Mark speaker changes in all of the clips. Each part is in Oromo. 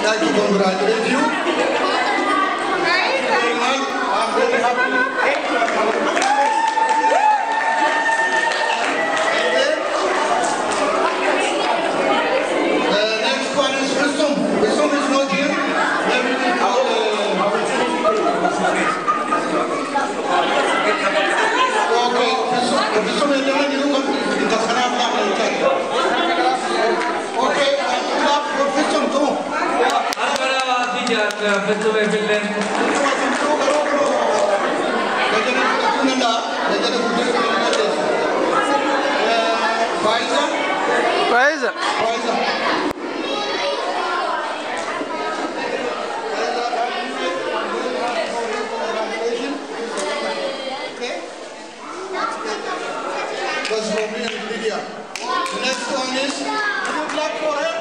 Speaker 1: like to congratulate you. Very much. I'm very happy. The next one is Wisdom. Wisdom is not here. Then we will call okay, Wisdom is there. You come in the Sanam. Okay, clap for Wisdom too.
Speaker 2: Faiza.
Speaker 1: The next one is, can you clap for her?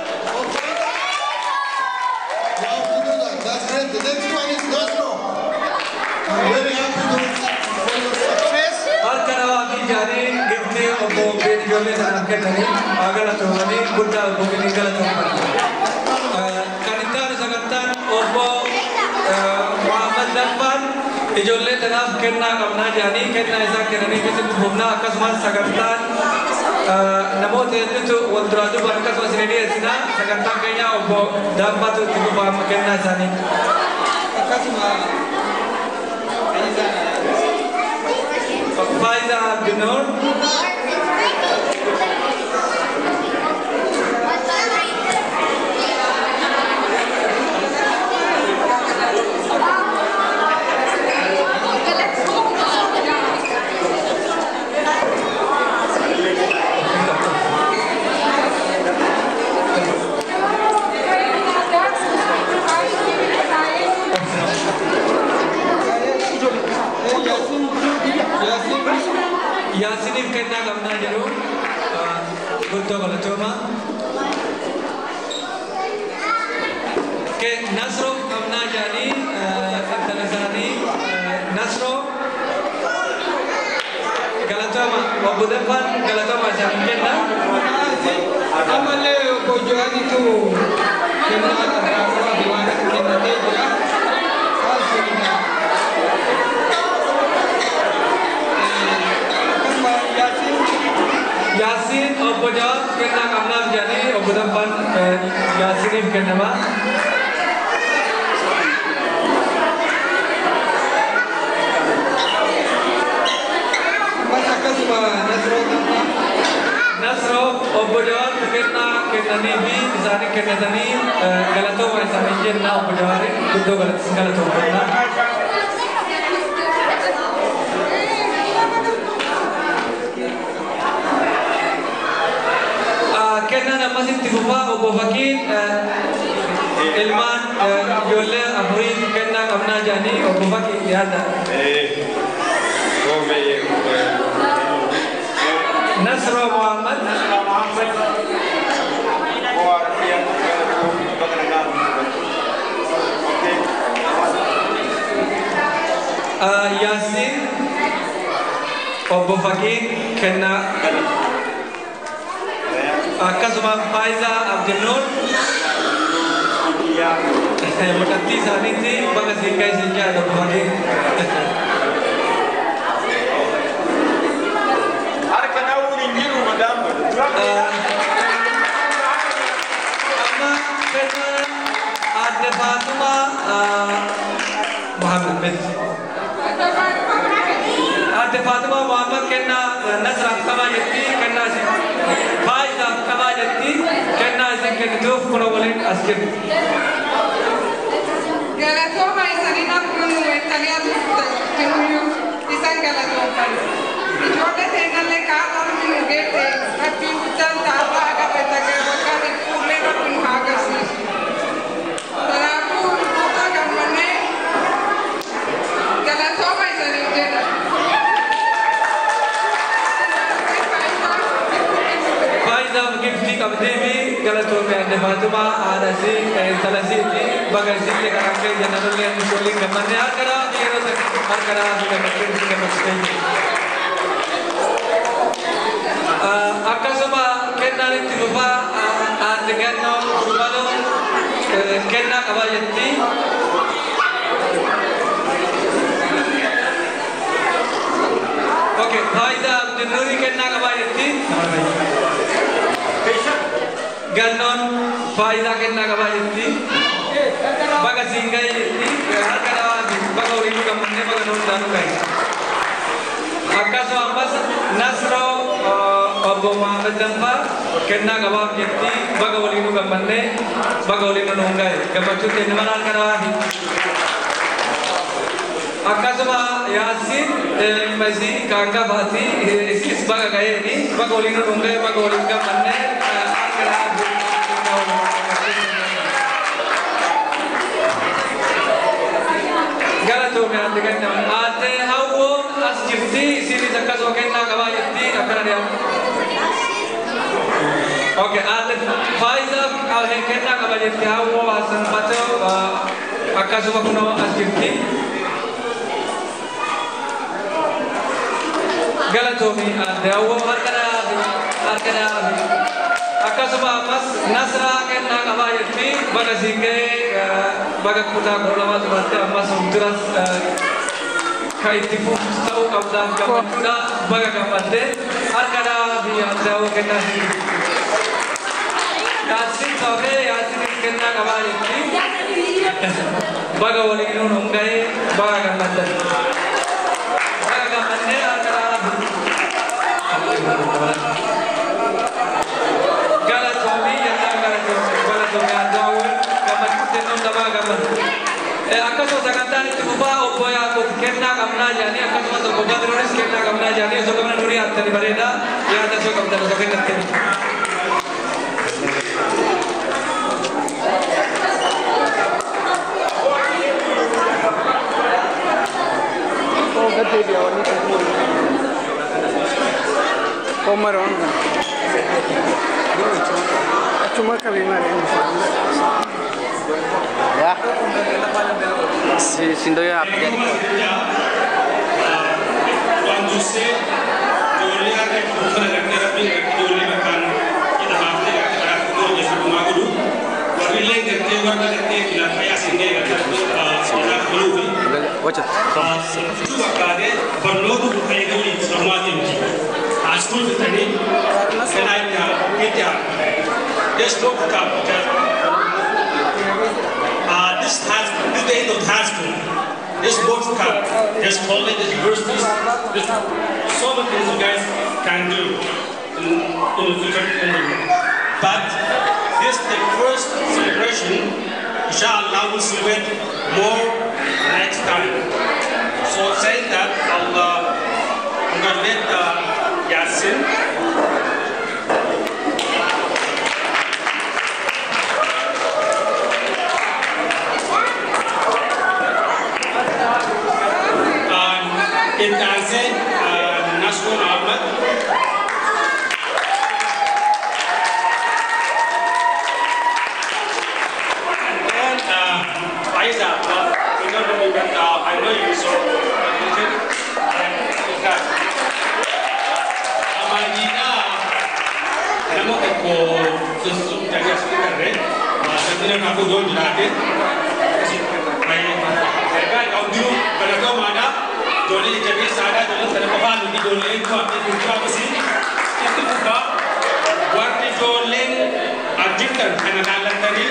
Speaker 1: You have to do that. That's great. The next one is Nasro. I'm very happy for your success.
Speaker 3: इजोले तनाफ करना कमना जानी करना ऐसा करने के लिए घूमना अकस्मात सगंतान नमो तेरे तो वंतराजु बनकर तो सिनेडी ऐसा सगंतान कहीं आओ वो दाम्मा तो तिगु बाम करना जानी अकस्मात फाइजा Abdul Yasin kenna kamna jiru guddo galatoma ke nasro kamna jani talasani nasro galatoma wabudapan galatoma jani kenna amale ko jani tu kenna tarasa diwana kenna teja asina Yasin Obojot kena kamna jadi Obodapan Yasin kena ma Nasro Obojot kena ni bi zani kena zani galato wa zani kena Obojot kudo galato kena كنا نمسك تفوفا وبوفاكين إلمان يولي أبوين كنا كمنا جاني وبوفاكين هذا نصر محمد ياسين وبوفاكين كنا Akkasuma Faiza Abdul Mutatti Saniti baga singkai singkai ada bagi Har kana wurin giru madam Amma kana Adde Fatuma Muhammad bin Adde Fatuma Muhammad kena Nasra kama yetti kena Faiza kama yetti kena isin tuf kono bolin askin Galatoma isanina kunu Italian kunu isan galatoma Ijolle tenale kaadar minu gete ati utan tapa aga petake wakari pule na kunu hagasi Tanapu kuta gamane Galatoma isanina jeda Faiza gifti kabdevi galatoma ande Fatuma adasi talasi bagasi le karakter janarulle musoling gamane akara diro tak akara sudah makin sudah makin Akkasuma kennaan itti fufaa aadde gannoo gurbadoon
Speaker 2: kenna qabayetti okay Faiza Abdulnuri kenna qabayetti gannon Faiza kenna qabayetti baga singai yetti harkada baga uridu kamunne baga non danu kai akkasuma ammas Nasro Obbo Muhammad Dampa kenna qabab yetti baga waliinu gammanne baga waliinu nungai gammachuu tenne manal kanawaati akkasuma Yasin Masi Kaka Bhati isis baga gaeni baga waliinu nungai baga waliinu gammanne galato me ande ganna ate hawo asjifti sini zakazo kenna qabayetti akana dia okay ate Faiza alhe kenna qabayetti hawo asan pato akasuma kuno asjifti galato me ande hawo harkana akasuma mas Nasra kenna qabayetti baga singe baga kuta golama turante ammas udras kaitifu tau kabdan gamda baga gamde arkada bi andao kenna yasin sabe yasin kenna qabayetti baga walinu nungai baga gamde arkada galatomi yanda galatomi andao gamde non daba gamde akkasuma sagantaan itti fufaa obbo Yaaqoob kennaa qabnaa jedhanii akkasumas obbo Badroonis kennaa qabnaa jedhanii osoo qabna nurii haattanii bareedaa yaada osoo qabdan osoo kennattanii.
Speaker 4: Omaron. Cuma kami mari. Ya. Si Sindoya apa jadi?
Speaker 5: Quando se Julia che fa la carriera di Julia makan kita hafte ka para ko je sama guru wari le ke warga ke la kaya singe ka ora guru
Speaker 4: Wajah.
Speaker 5: juga kade perlu tu kaya gali sama tim school tadi kenai kita this book this the end of high school. This board cup, this college, this universities, this so many things you guys can do in the future. But this is the first celebration. Inshallah, we'll celebrate more next time. So saying that, Allah, I'm going to let Yasin. Intanse Nasro Ahmad and Faiza, you know me, but I know you so Amadina namo ko susu jaga sekali kan sebenarnya aku dulu dilatih baik audio pada kau mana Dole jadi sada dole sana papa nuki dole itu apa itu apa sih itu buka warna dole ajibkan karena dalam tadi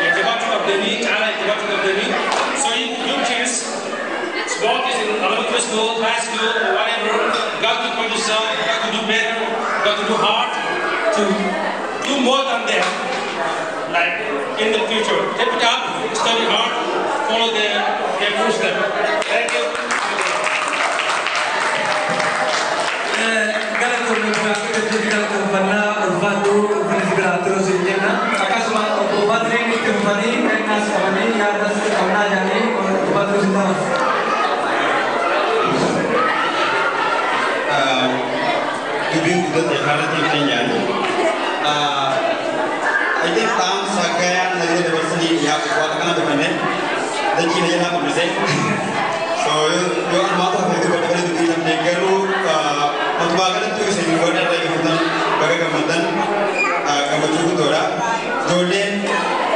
Speaker 5: yang cepat cukup deni cara yang cepat cukup deni so you kids small kids in elementary school, high school, whatever got to put yourself, got to do better, got to do hard to do more than them like in the future. Keep it up, study hard, follow their footsteps. Thank you.
Speaker 1: I think Tam Sagaya Nagara University ya kuatkan ada mana dan Cina yang aku present. So yo mata itu betul itu kita negara matbagan itu sih negara lagi kita bagai kemudian kemudian itu ora Jordan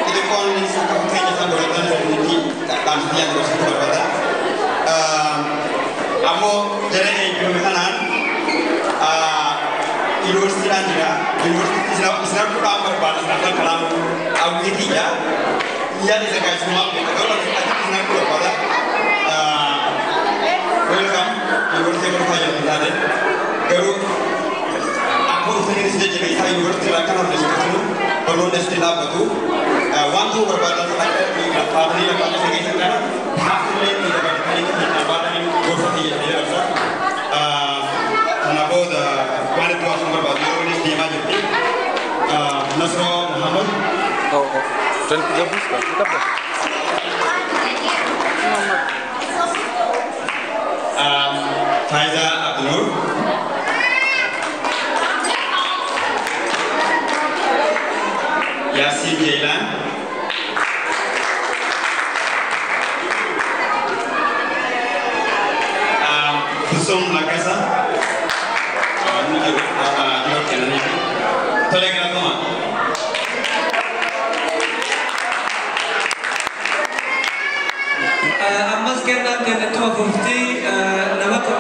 Speaker 1: itu kon yang bersih berbeda. Amo jadi ibu mekanan, universiti juga, universiti Islam pun berbeda. Sedangkan kalau auditi ya, ia disekai semua. Kalau Islam pun berbeda. Welcome, universiti berbeda tadi. Garu, aku sendiri sejak jadi saya universiti akan harus disebut perlu istilah batu. Wantu berbeda tadi di Padri lepas ini sekarang hasilnya tidak berkali kali pada ini berfungsi ya dia rasa. Nabo the one to us berbeda ini di mana jadi Nasro Muhammad.
Speaker 4: Oh, dan kita buka, kita buka.
Speaker 1: Faiza Abdul. Yasin Jailan. Kusum Lakasa. Ini juga kenan ini. Tolong kita toma.
Speaker 2: Amma skenna kenan tuh bukti nama tuh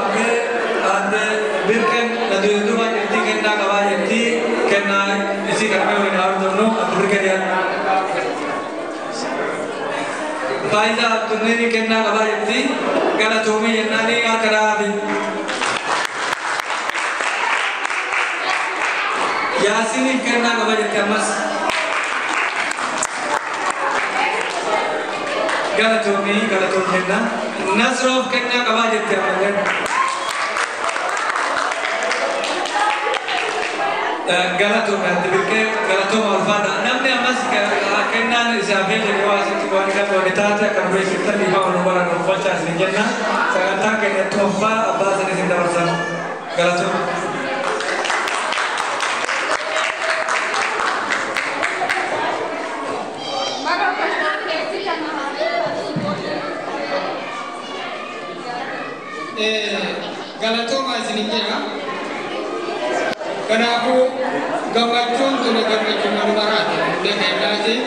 Speaker 2: ada birken nado dua jadi kena kawah jadi kena isi kami orang harus dulu birken ya. Faiza Abdul ini kena kawah jadi karena cumi yang nani akarabi. Yasin ini kena kawah jadi amas. Karena cumi kena. Nasrof kena kawah jadi amas. Galato nanti bikin galato malfada. Namanya mas kena Isabel jadi wasit wanita akan bercerita di bawah nomor nomornya sebenarnya. Sangat kena tumpah apa saja sih dalam galato.
Speaker 3: Galato masih sebenarnya. Kenapa gambarkan tu gambarkan manusia dengan lagi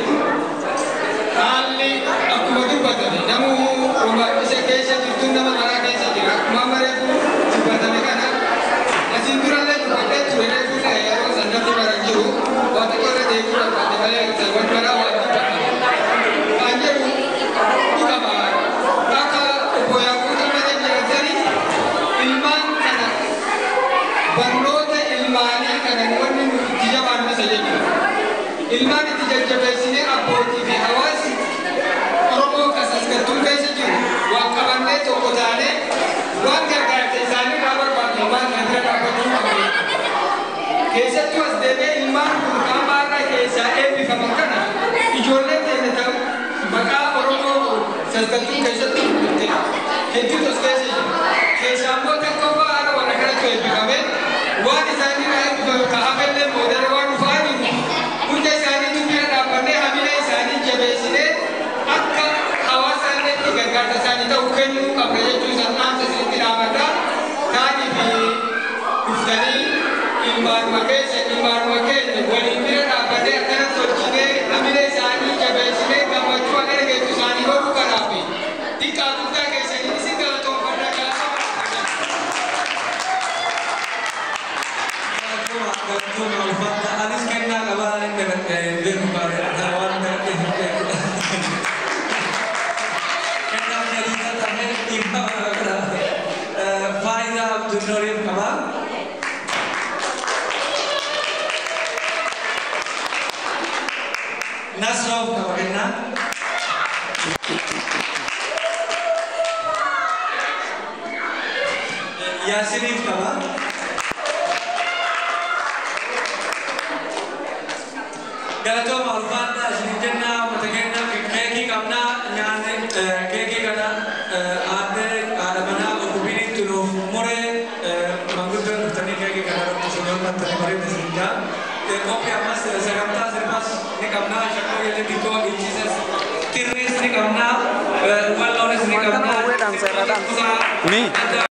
Speaker 3: Ali aku bagi batang. Namun orang bisa kisah itu nama orang kisah juga. Mama aku batang kan? Asyik kurang lagi batang tu ada tu saya orang sana tu orang jauh. Batang orang jauh orang batang saya zaman orang wajib batang. Anjir bukan apa. Maka upaya aku sama dia jadi ilman kana. Barnoota ilmaanii kana wanni nuti itti jabaannu isa jechuudha. Ilmaan itti jajjabeessinee abbootii fi hawaasi Oromoo kasasgattuu keessa jiru waan qabannee tokko taanee waan gargaarsa isaanii irraa barbaadnu waan kan bira dhaabbachuu qabna. Keessattuu as deebi'ee ilmaan kun qaama irraa keessaa eebbifaman kana ijoolleen teenya ta'u maqaa Oromoo sasgattuu keessatti gurgurte hedduutu as keessa jiru. Keessaa immoo tokko baara warra kanatti eebbifame. Waan isaanii irraa ka'afellee moodara waan dhufaaniif hunda isaanii dubbira dhaabbannee hamila isaanii jabeessinee akka hawaasa itti gargaarsa isaanii ta'u kennuu qabna jechuun sannaamsa isinitti dhaabadha. Taaniif dhuftanii ilmaanuma keenya waliin bira dhaabbannee akkanatti tolchinee hamila isaanii jabeessinee gammachuu akka dhageessu isaanii godhuu kanaaf xiqqaa guddaa keessanii isin galatoomfadha gaafama.
Speaker 2: Galato malfada. Anis kena kabar dengan berubah. Kawan dengan kena jadi tanya tiba Faiza Abdul Nurim kabar. Nasrof kabar kena. Yasin kabar. Galato malfada sebenarnya mungkin keki kamna nyane keki kana ada mana ukubini tuh more manggutur tani keki kana musuh tani mari mesinja kopi amas segamta serpas ni kamna shakko yele biko ichizes tirnes ni kamna well knowledge ni kamna
Speaker 4: Ni